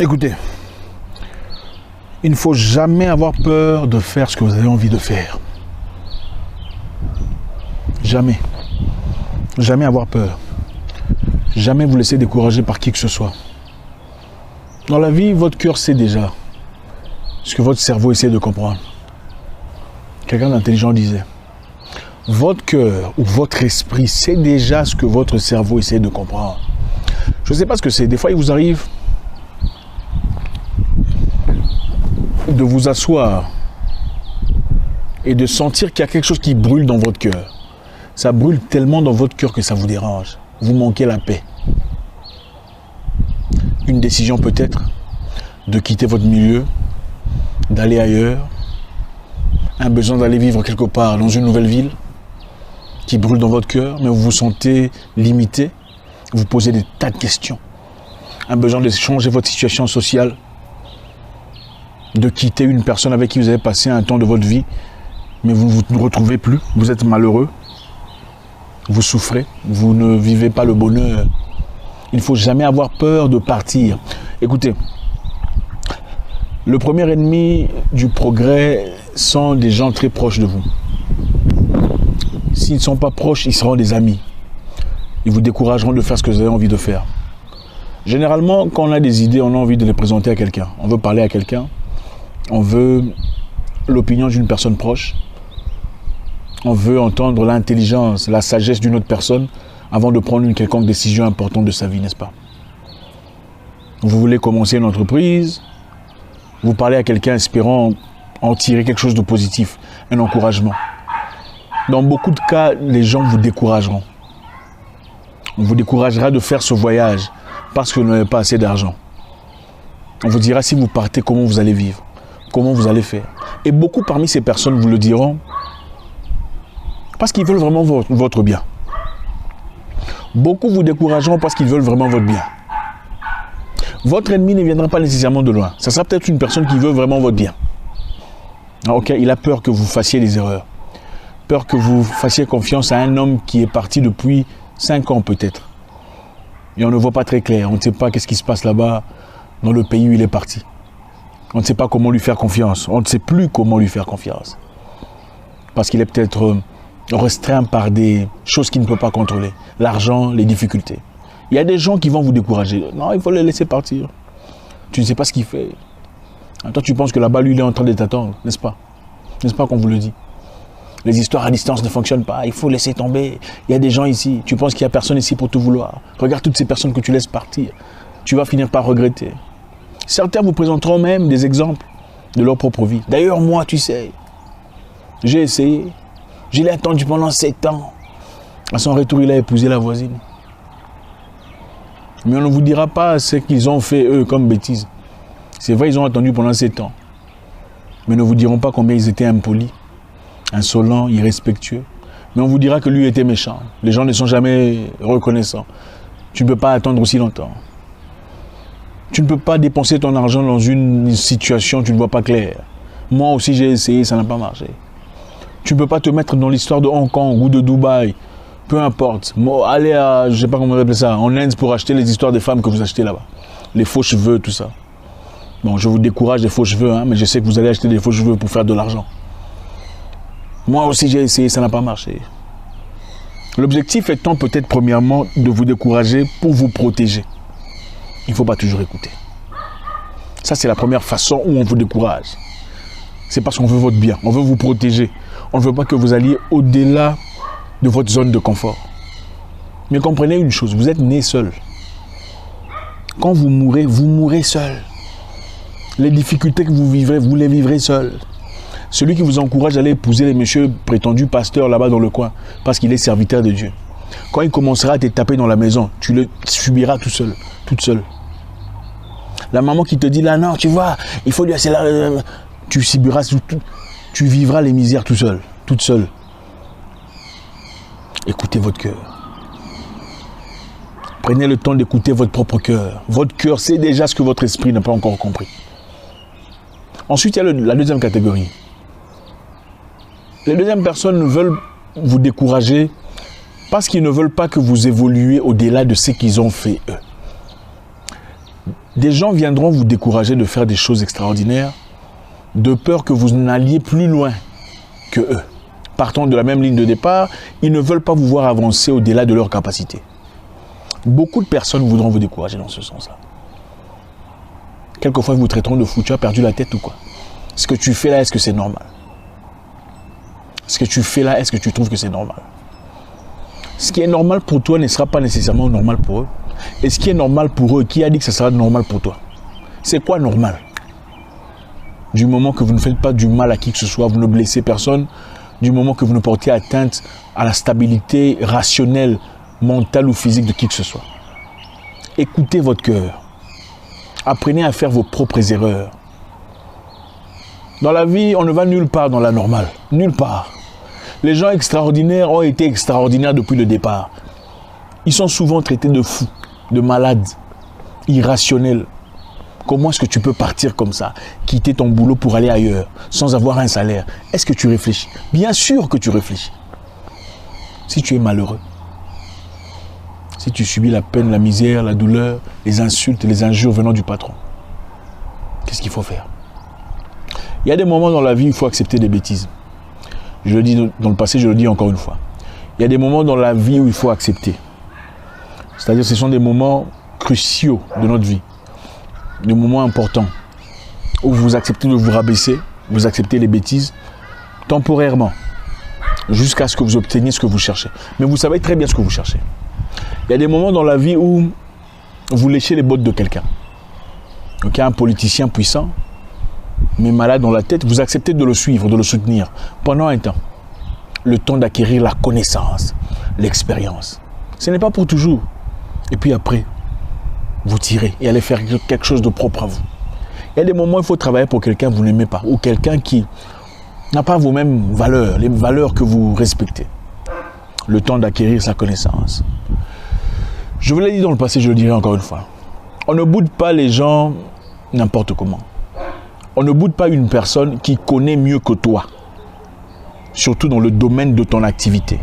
Écoutez, il ne faut jamais avoir peur de faire ce que vous avez envie de faire. Jamais. Jamais avoir peur. Jamais vous laisser décourager par qui que ce soit. Dans la vie, votre cœur sait déjà ce que votre cerveau essaie de comprendre. Quelqu'un d'intelligent disait, votre cœur ou votre esprit sait déjà ce que votre cerveau essaie de comprendre. Je ne sais pas ce que c'est. Des fois, il vous arrive de vous asseoir et de sentir qu'il y a quelque chose qui brûle dans votre cœur. Ça brûle tellement dans votre cœur que ça vous dérange. Vous manquez la paix. Une décision peut-être de quitter votre milieu, d'aller ailleurs, un besoin d'aller vivre quelque part dans une nouvelle ville qui brûle dans votre cœur, mais vous vous sentez limité, vous posez des tas de questions. Un besoin de changer votre situation sociale, de quitter une personne avec qui vous avez passé un temps de votre vie, mais vous ne vous retrouvez plus, vous êtes malheureux, vous souffrez, vous ne vivez pas le bonheur. Il ne faut jamais avoir peur de partir. Écoutez, le premier ennemi du progrès sont des gens très proches de vous. S'ils ne sont pas proches, ils seront des amis. Ils vous décourageront de faire ce que vous avez envie de faire. Généralement, quand on a des idées, on a envie de les présenter à quelqu'un. On veut parler à quelqu'un. On veut l'opinion d'une personne proche. On veut entendre l'intelligence, la sagesse d'une autre personne avant de prendre une quelconque décision importante de sa vie, n'est-ce pas? Vous voulez commencer une entreprise, vous parlez à quelqu'un espérant en tirer quelque chose de positif, un encouragement. Dans beaucoup de cas, les gens vous décourageront. On vous découragera de faire ce voyage parce que vous n'avez pas assez d'argent. On vous dira si vous partez, comment vous allez vivre, comment vous allez faire. Et beaucoup parmi ces personnes vous le diront parce qu'ils veulent vraiment votre bien. Beaucoup vous décourageront parce qu'ils veulent vraiment votre bien. Votre ennemi ne viendra pas nécessairement de loin. Ça sera peut-être une personne qui veut vraiment votre bien. Ok, il a peur que vous fassiez des erreurs. Peur que vous fassiez confiance à un homme qui est parti depuis 5 ans peut-être. Et on ne voit pas très clair. On ne sait pas qu'est-ce qui se passe là-bas dans le pays où il est parti. On ne sait pas comment lui faire confiance. On ne sait plus comment lui faire confiance. Parce qu'il est peut-être restreint par des choses qu'il ne peut pas contrôler. L'argent, les difficultés. Il y a des gens qui vont vous décourager. Non, il faut les laisser partir. Tu ne sais pas ce qu'il fait. Toi, tu penses que là-bas, lui, il est en train de t'attendre, n'est-ce pas? N'est-ce pas qu'on vous le dit? Les histoires à distance ne fonctionnent pas. Il faut laisser tomber. Il y a des gens ici. Tu penses qu'il n'y a personne ici pour te vouloir. Regarde toutes ces personnes que tu laisses partir. Tu vas finir par regretter. Certains vous présenteront même des exemples de leur propre vie. D'ailleurs, moi, tu sais, j'ai essayé. Je l'ai attendu pendant 7 ans. À son retour, il a épousé la voisine. Mais on ne vous dira pas ce qu'ils ont fait, eux, comme bêtises. C'est vrai, ils ont attendu pendant 7 ans. Mais ne vous diront pas combien ils étaient impolis, insolents, irrespectueux. Mais on vous dira que lui était méchant. Les gens ne sont jamais reconnaissants. Tu ne peux pas attendre aussi longtemps. Tu ne peux pas dépenser ton argent dans une situation où tu ne vois pas clair. Moi aussi, j'ai essayé, ça n'a pas marché. Tu ne peux pas te mettre dans l'histoire de Hong Kong ou de Dubaï. Peu importe. Allez à, je ne sais pas comment on appelle ça, en Inde pour acheter les histoires des femmes que vous achetez là-bas. Les faux cheveux, tout ça. Bon, je vous décourage des faux cheveux, hein, mais je sais que vous allez acheter des faux cheveux pour faire de l'argent. Moi aussi, j'ai essayé, ça n'a pas marché. L'objectif étant peut-être premièrement de vous décourager pour vous protéger. Il ne faut pas toujours écouter. Ça, c'est la première façon où on vous décourage. C'est parce qu'on veut votre bien, on veut vous protéger. On ne veut pas que vous alliez au-delà de votre zone de confort. Mais comprenez une chose, vous êtes né seul. Quand vous mourrez seul. Les difficultés que vous vivrez, vous les vivrez seul. Celui qui vous encourage à aller épouser les messieurs prétendus pasteurs là-bas dans le coin, parce qu'il est serviteur de Dieu. Quand il commencera à te taper dans la maison, tu le subiras tout seul, toute seule. La maman qui te dit là, non, tu vois, il faut lui assez là, tu subiras, tu vivras les misères tout seul, toute seule. Écoutez votre cœur. Prenez le temps d'écouter votre propre cœur. Votre cœur sait déjà ce que votre esprit n'a pas encore compris. Ensuite, il y a la deuxième catégorie. Les deuxièmes personnes veulent vous décourager parce qu'ils ne veulent pas que vous évoluiez au-delà de ce qu'ils ont fait eux. Des gens viendront vous décourager de faire des choses extraordinaires de peur que vous n'alliez plus loin que eux. Partant de la même ligne de départ, ils ne veulent pas vous voir avancer au-delà de leurs capacités. Beaucoup de personnes voudront vous décourager dans ce sens-là. Quelquefois, ils vous traiteront de fou. Tu as perdu la tête ou quoi? Ce que tu fais là, est-ce que c'est normal? Ce que tu fais là, est-ce que tu trouves que c'est normal? Ce qui est normal pour toi ne sera pas nécessairement normal pour eux. Et ce qui est normal pour eux, qui a dit que ça sera normal pour toi? C'est quoi normal? Du moment que vous ne faites pas du mal à qui que ce soit, vous ne blessez personne, du moment que vous ne portez atteinte à la stabilité rationnelle, mentale ou physique de qui que ce soit. Écoutez votre cœur. Apprenez à faire vos propres erreurs. Dans la vie, on ne va nulle part dans la normale. Nulle part. Les gens extraordinaires ont été extraordinaires depuis le départ. Ils sont souvent traités de fous, de malades, irrationnels. Comment est-ce que tu peux partir comme ça, quitter ton boulot pour aller ailleurs, sans avoir un salaire? Est-ce que tu réfléchis? Bien sûr que tu réfléchis. Si tu es malheureux, si tu subis la peine, la misère, la douleur, les insultes, les injures venant du patron, qu'est-ce qu'il faut faire? Il y a des moments dans la vie où il faut accepter des bêtises. Je le dis dans le passé, je le dis encore une fois. Il y a des moments dans la vie où il faut accepter. C'est-à-dire que ce sont des moments cruciaux de notre vie. Des moments importants où vous acceptez de vous rabaisser, vous acceptez les bêtises temporairement jusqu'à ce que vous obteniez ce que vous cherchez. Mais vous savez très bien ce que vous cherchez. Il y a des moments dans la vie où vous léchez les bottes de quelqu'un. Donc il y a un politicien puissant, mais malade dans la tête, vous acceptez de le suivre, de le soutenir pendant un temps. Le temps d'acquérir la connaissance, l'expérience. Ce n'est pas pour toujours. Et puis après, vous tirez et allez faire quelque chose de propre à vous. Il y a des moments où il faut travailler pour quelqu'un que vous n'aimez pas, ou quelqu'un qui n'a pas vos mêmes valeurs, les valeurs que vous respectez. Le temps d'acquérir sa connaissance. Je vous l'ai dit dans le passé, je le dirai encore une fois. On ne boude pas les gens n'importe comment. On ne boude pas une personne qui connaît mieux que toi, surtout dans le domaine de ton activité.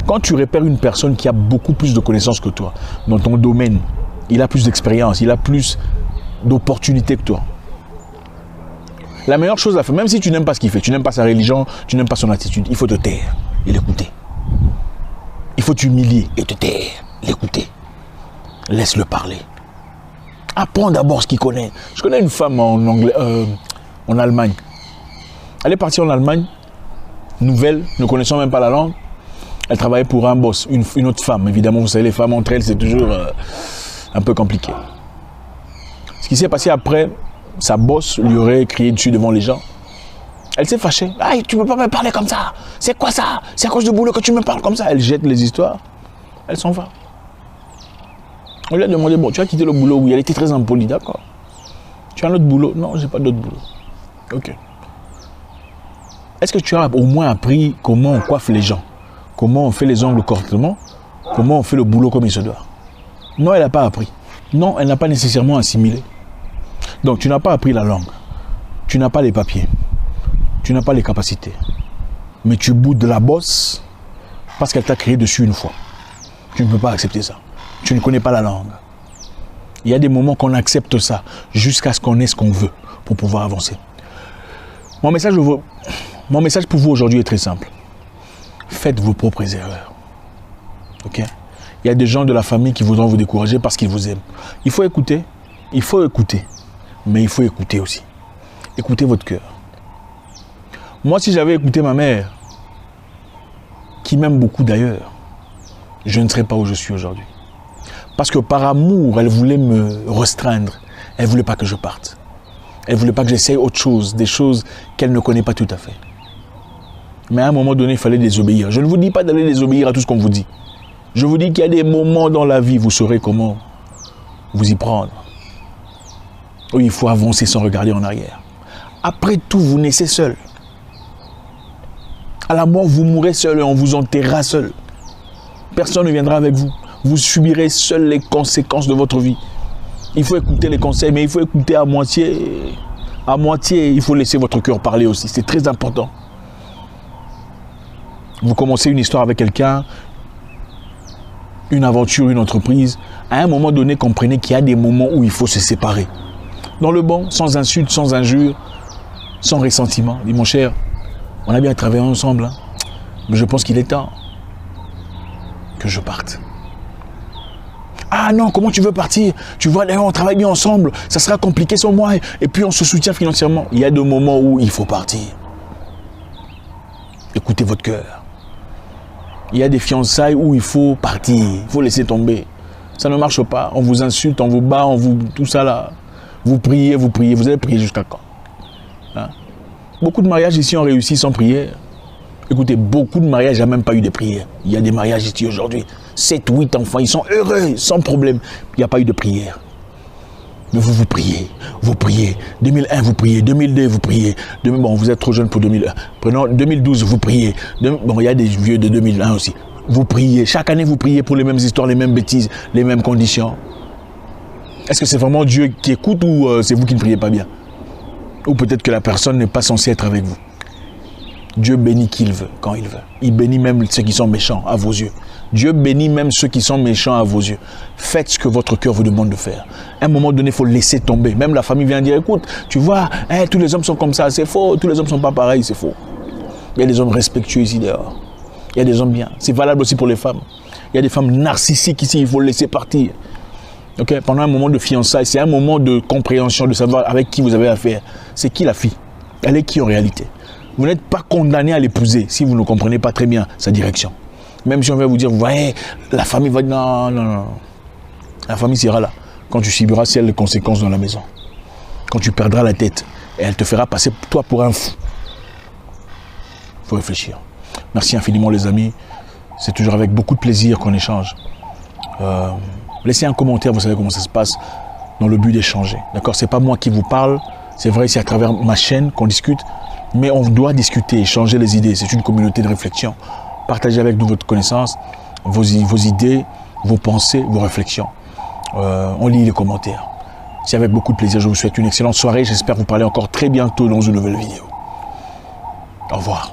Quand tu repères une personne qui a beaucoup plus de connaissances que toi, dans ton domaine, il a plus d'expérience, il a plus d'opportunités que toi. La meilleure chose à faire, même si tu n'aimes pas ce qu'il fait, tu n'aimes pas sa religion, tu n'aimes pas son attitude, il faut te taire et l'écouter. Il faut t'humilier et te taire, l'écouter. Laisse-le parler. Apprends d'abord ce qu'il connaît. Je connais une femme en Allemagne. Elle est partie en Allemagne, nouvelle, ne connaissant même pas la langue. Elle travaillait pour un boss, une autre femme. Évidemment, vous savez, les femmes entre elles, c'est toujours un peu compliqué. Ce qui s'est passé après, sa boss lui aurait crié dessus devant les gens. Elle s'est fâchée. « Aïe, tu ne peux pas me parler comme ça. C'est quoi ça? C'est à cause du boulot que tu me parles comme ça. » Elle jette les histoires. Elle s'en va. On lui a demandé, bon, tu as quitté le boulot, oui, elle était très impolie, d'accord. Tu as un autre boulot? Non, j'ai pas d'autre boulot. Ok. Est-ce que tu as au moins appris comment on coiffe les gens? Comment on fait les ongles correctement? Comment on fait le boulot comme il se doit? Non, elle n'a pas appris. Non, elle n'a pas nécessairement assimilé. Donc, tu n'as pas appris la langue. Tu n'as pas les papiers. Tu n'as pas les capacités. Mais tu boudes de la bosse parce qu'elle t'a crié dessus une fois. Tu ne peux pas accepter ça. Tu ne connais pas la langue. Il y a des moments qu'on accepte ça jusqu'à ce qu'on ait ce qu'on veut pour pouvoir avancer. Mon message pour vous aujourd'hui est très simple. Faites vos propres erreurs. Ok? Il y a des gens de la famille qui voudront vous décourager parce qu'ils vous aiment. Il faut écouter. Il faut écouter. Mais il faut écouter aussi. Écoutez votre cœur. Moi, si j'avais écouté ma mère, qui m'aime beaucoup d'ailleurs, je ne serais pas où je suis aujourd'hui. Parce que par amour, elle voulait me restreindre. Elle ne voulait pas que je parte. Elle ne voulait pas que j'essaye autre chose, des choses qu'elle ne connaît pas tout à fait. Mais à un moment donné, il fallait désobéir. Je ne vous dis pas d'aller désobéir à tout ce qu'on vous dit. Je vous dis qu'il y a des moments dans la vie, vous saurez comment vous y prendre. Où il faut avancer sans regarder en arrière. Après tout, vous naissez seul. À la mort, vous mourrez seul et on vous enterrera seul. Personne ne viendra avec vous. Vous subirez seul les conséquences de votre vie. Il faut écouter les conseils, mais il faut écouter à moitié. À moitié, il faut laisser votre cœur parler aussi. C'est très important. Vous commencez une histoire avec quelqu'un, une aventure, une entreprise, à un moment donné, comprenez qu'il y a des moments où il faut se séparer. Dans le bon, sans insulte, sans injure, sans ressentiment. Dis mon cher, on a bien travaillé ensemble, hein, mais je pense qu'il est temps que je parte. Ah non, comment tu veux partir? Tu vois, là, on travaille bien ensemble, ça sera compliqué sans moi, et puis on se soutient financièrement. Il y a des moments où il faut partir. Écoutez votre cœur. Il y a des fiançailles où il faut partir, il faut laisser tomber. Ça ne marche pas, on vous insulte, on vous bat, tout ça là. Vous priez, vous allez prier jusqu'à quand? Hein? Beaucoup de mariages ici ont réussi sans prière. Écoutez, beaucoup de mariages, il n'y a même pas eu de prière. Il y a des mariages ici aujourd'hui, 7, 8 enfants, ils sont heureux, sans problème. Il n'y a pas eu de prière. Mais vous priez. 2001, vous priez. 2002, vous priez. Bon, vous êtes trop jeune pour 2001. Prenons 2012, vous priez. Bon, il y a des vieux de 2001 aussi. Vous priez. Chaque année, vous priez pour les mêmes histoires, les mêmes bêtises, les mêmes conditions. Est-ce que c'est vraiment Dieu qui écoute ou c'est vous qui ne priez pas bien? Ou peut-être que la personne n'est pas censée être avec vous. Dieu bénit qui il veut, quand il veut. Il bénit même ceux qui sont méchants à vos yeux. Dieu bénit même ceux qui sont méchants à vos yeux. Faites ce que votre cœur vous demande de faire. À un moment donné, il faut laisser tomber. Même la famille vient dire, écoute, tu vois, tous les hommes sont comme ça, c'est faux. Tous les hommes ne sont pas pareils, c'est faux. Il y a des hommes respectueux ici dehors. Il y a des hommes bien. C'est valable aussi pour les femmes. Il y a des femmes narcissiques ici, il faut laisser partir. Okay? Pendant un moment de fiançailles, c'est un moment de compréhension, de savoir avec qui vous avez affaire. C'est qui la fille? Elle est qui en réalité? Vous n'êtes pas condamné à l'épouser si vous ne comprenez pas très bien sa direction. Même si on va vous dire, vous voyez, la famille va dire, non. La famille sera là quand tu subiras celles les conséquences dans la maison. Quand tu perdras la tête, et elle te fera passer toi pour un fou. Il faut réfléchir. Merci infiniment les amis. C'est toujours avec beaucoup de plaisir qu'on échange. Laissez un commentaire, vous savez comment ça se passe, dans le but d'échanger. D'accord? C'est pas moi qui vous parle. C'est vrai, c'est à travers ma chaîne qu'on discute. Mais on doit discuter, échanger les idées. C'est une communauté de réflexion. Partagez avec nous votre connaissance, vos idées, vos pensées, vos réflexions. On lit les commentaires. C'est avec beaucoup de plaisir. Je vous souhaite une excellente soirée. J'espère vous parler encore très bientôt dans une nouvelle vidéo. Au revoir.